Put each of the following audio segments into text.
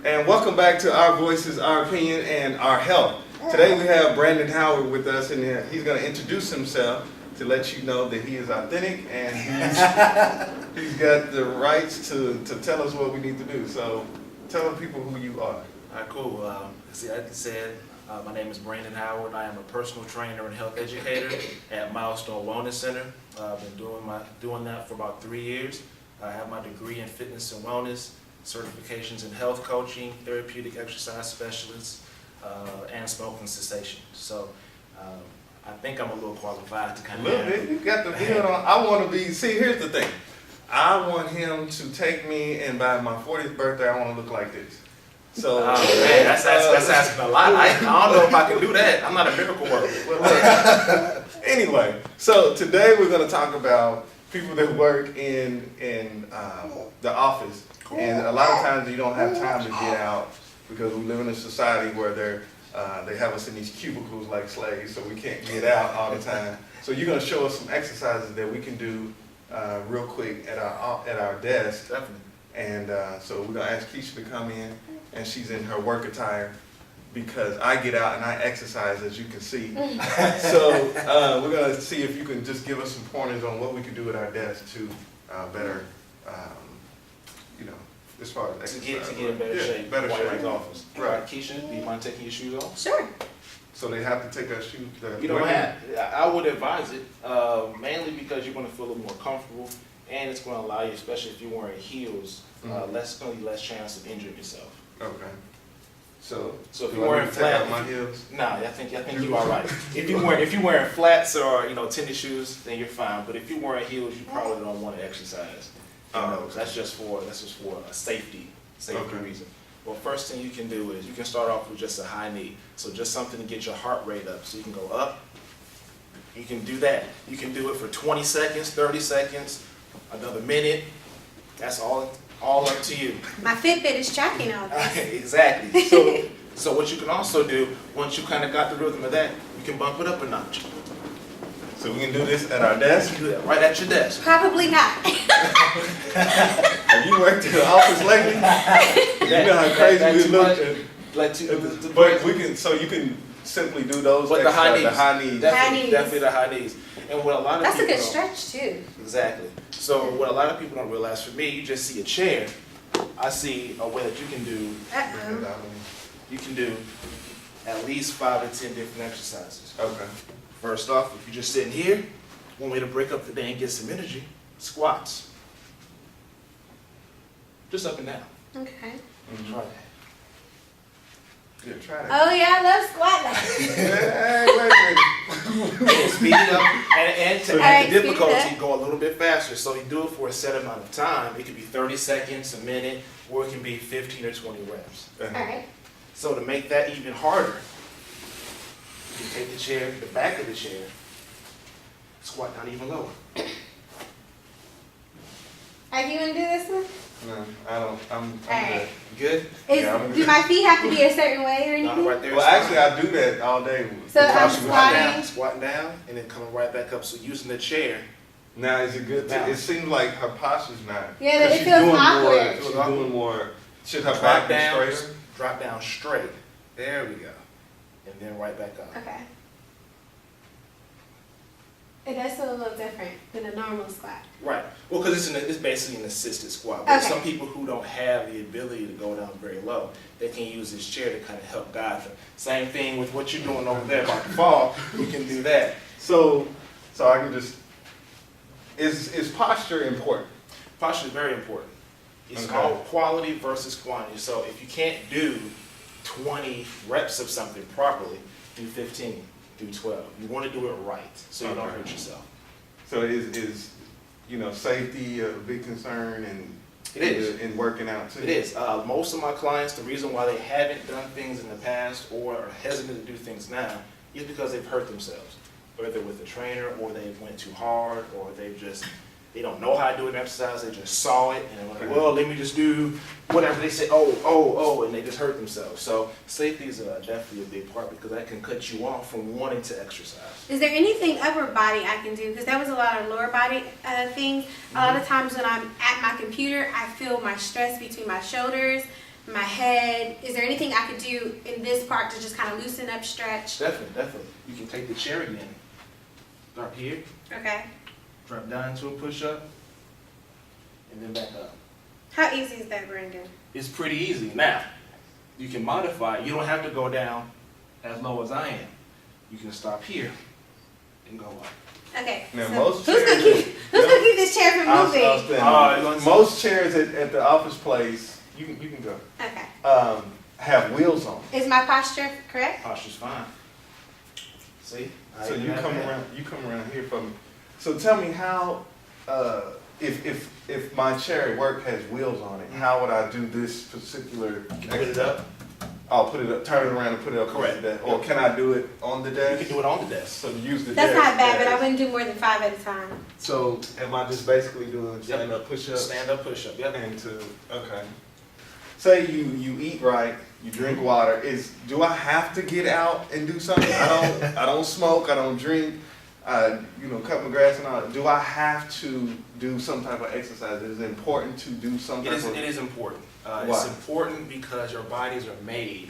And welcome back to Our Voices, Our Opinion, and Our Health. Today we have Brandon Howard with us, and he's going to introduce himself to let you know that he is authentic and he's got the rights to tell us what we need to do. So tell the people who you are. All right, cool. Like I said, my name is Brandon Howard. I am a personal trainer and health educator at Milestone Wellness Center. I've been doing that for about 3 years. I have my degree in fitness and wellness, certifications in health coaching, therapeutic exercise specialist, and smoking cessation. So I think I'm a little qualified to kind of. A little bit. You got the build on. I want to be. See, here's the thing. I want him to take me, and by my 40th birthday, I want to look like this. So, man, that's asking a lot. I don't know if I can do that. I'm not a miracle worker. Anyway, so today we're going to talk about people that work in the office. Cool. And a lot of times you don't have time to get out because we live in a society where they have us in these cubicles like slaves, so we can't get out all the time. So you're going to show us some exercises that we can do real quick at our desk. Definitely. And so we're going to ask Keisha to come in, and she's in her work attire because I get out and I exercise, as you can see. So we're going to see if you can just give us some pointers on what we can do at our desk to better, as far as exercise. To get in better shape. Better shape. White office. Right. Keisha, do you mind taking your shoes off? Sure. So they have to take their shoes. You don't have. I would advise it, mainly because you're going to feel a little more comfortable, and it's going to allow you, especially if you're wearing heels, less chance of injuring yourself. Okay. So if you're wearing flats, my heels? Nah, I think you're all right. If you're wearing flats or tennis shoes, then you're fine. But if you're wearing heels, you probably don't want to exercise. That's just for a safety reason. Well, first thing you can do is you can start off with just a high knee. So just something to get your heart rate up. So you can go up. You can do that. You can do it for 20 seconds, 30 seconds, another minute. That's all up to you. My Fitbit is tracking all this. Exactly. So what you can also do, once you kind of got the rhythm of that, you can bump it up a notch. So we can do this at our desk? You can do that right at your desk. Probably not. Have you worked in the office lately? You know how crazy we look. But we can. So you can simply do those. But the high knees. Definitely the high knees. And what a lot of That's people a good stretch too. Exactly. So what a lot of people don't realize, for me, you just see a chair. I see a way that you can do. You can do at least 5 to 10 different exercises. Okay. First off, if you're just sitting here, one way to break up the day and get some energy: squats. Just up and down. Okay. Try that. Yeah, try that. Oh yeah, I love squat now. Hey, Speed it up and to add the Speed difficulty, it go a little bit faster. So you do it for a set amount of time. It could be 30 seconds, a minute, or it can be 15 or 20 reps. All right. So to make that even harder, you take the chair, the back of the chair, squat down even lower. Are you gonna do this one? No, I don't. I'm Alright. Good? Do my feet have to be a certain way or anything? Right there. Well, actually, I do that all day. So I'm squatting down, and then coming right back up. So using the chair. Now, is it good? It seems like her posture's not. Yeah, it feels awkward. She's doing more. Should her back be straighter? Drop down straight. There we go. And then right back up. Okay. It does feel a little different than a normal squat. Right. Well, because it's basically an assisted squat. But Okay. some people who don't have the ability to go down very low, they can use this chair to kind of help guide them. Same thing with what you're doing over there about to fall. You can do that. So I can just. Is posture important? Posture is very important. It's Okay. called quality versus quantity. So if you can't do 20 reps of something properly, do 15, do 12. You want to do it right so you don't hurt yourself. So is safety a big concern It is. in working out too? It is. Most of my clients, the reason why they haven't done things in the past or are hesitant to do things now is because they've hurt themselves, whether with a trainer or they went too hard or they don't know how to do an exercise, they just saw it and they're like, well, let me just do whatever. They say, oh, and they just hurt themselves. So safety is definitely a big part because that can cut you off from wanting to exercise. Is there anything upper body I can do? Because that was a lot of lower body things. A lot of times when I'm at my computer, I feel my stress between my shoulders. my head? Is there anything I could do in this part to just kind of loosen up, stretch? Definitely. You can take the chair again. Start here, Okay. drop down to a push-up, and then back up. How easy is that, Brandon? It's pretty easy. Now, you can modify it. You don't have to go down as low as I am. You can stop here and go up. Okay. Now, so most who's gonna chairs- keep this chair from I'll moving? stand. Most chairs at the office place, you can go, Okay. have wheels on. Is my posture correct? Posture's fine. See? So you come around here for me. So tell me how, if my chair at work has wheels on it, how would I do this particular? Put it up. I'll put it up, turn it around and put it up. Correct. On the desk. Or can I do it on the You desk? can do it on the desk. So use the That's desk. not bad, but I as- wouldn't do more than 5 at a time. So am I just basically doing stand up push ups? Stand up, push up. Yep. Okay. Say you eat right, you drink water. Do I have to get out and do something? I don't smoke, I don't drink, cut my grass and all that. Do I have to do some type of exercise? Is it important to do some type of? It is important. Why? It's important because your bodies are made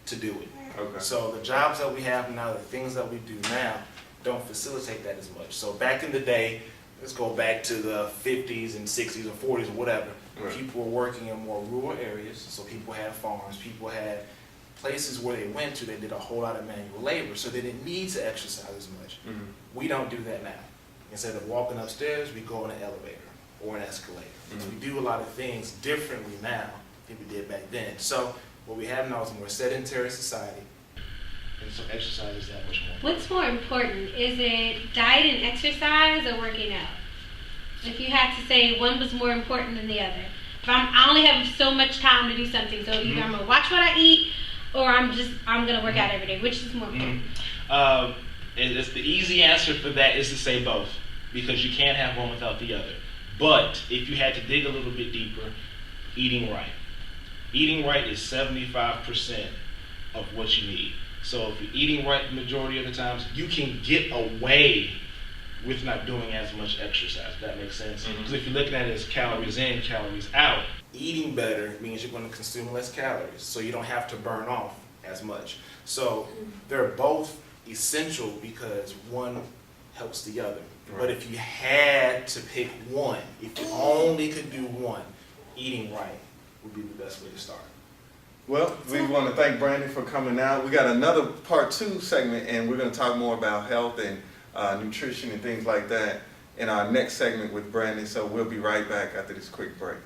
to do it. Okay. So the jobs that we have now, the things that we do now, don't facilitate that as much. So back in the day, let's go back to the 50s and 60s or 40s or whatever, Right. people were working in more rural areas, so people had farms, people had places where they went to, they did a whole lot of manual labor, so they didn't need to exercise as much. Mhm. We don't do that now. Instead of walking upstairs, we go in an elevator or an escalator. Mhm. We do a lot of things differently now than we did back then. So what we have now is a more sedentary society, and so exercise is that much more. What's more important? Is it diet and exercise or working out? If you had to say one was more important than the other. If I only have so much time to do something, so either I'm gonna watch what I eat or I'm gonna work out every day. Which is more important? It's the easy answer for that is to say both, because you can't have one without the other. But if you had to dig a little bit deeper, eating right. Eating right is 75% of what you need. So if you're eating right the majority of the times, you can get away with not doing as much exercise. If that makes sense. Because if you're looking at it as calories in, calories out, Eating better means you're going to consume less calories, so you don't have to burn off as much. So they're both essential because one helps the other. But if you had to pick one, if you only could do one, eating right would be the best way to start. Well, we want to thank Brandon for coming out. We got another part 2 segment, and we're going to talk more about health and nutrition and things like that in our next segment with Brandon. So we'll be right back after this quick break.